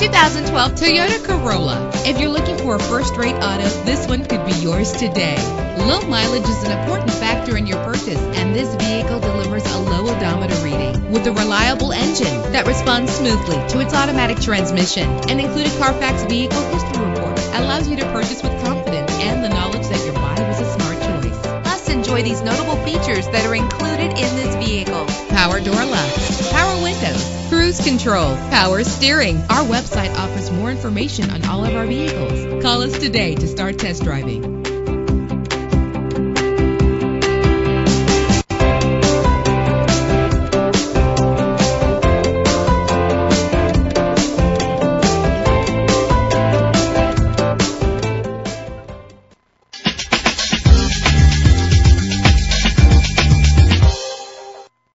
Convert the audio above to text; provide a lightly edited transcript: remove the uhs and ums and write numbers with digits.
2012 Toyota Corolla. If you're looking for a first-rate auto, this one could be yours today. Low mileage is an important factor in your purchase, and this vehicle delivers a low odometer reading with a reliable engine that responds smoothly to its automatic transmission. An included Carfax Vehicle History Report allows you to purchase with confidence and the knowledge that your buy was a smart choice. Plus, enjoy these notable features that are included in this vehicle: power door locks, power windows, cruise control, power steering. Our website offers more information on all of our vehicles. Call us today to start test driving.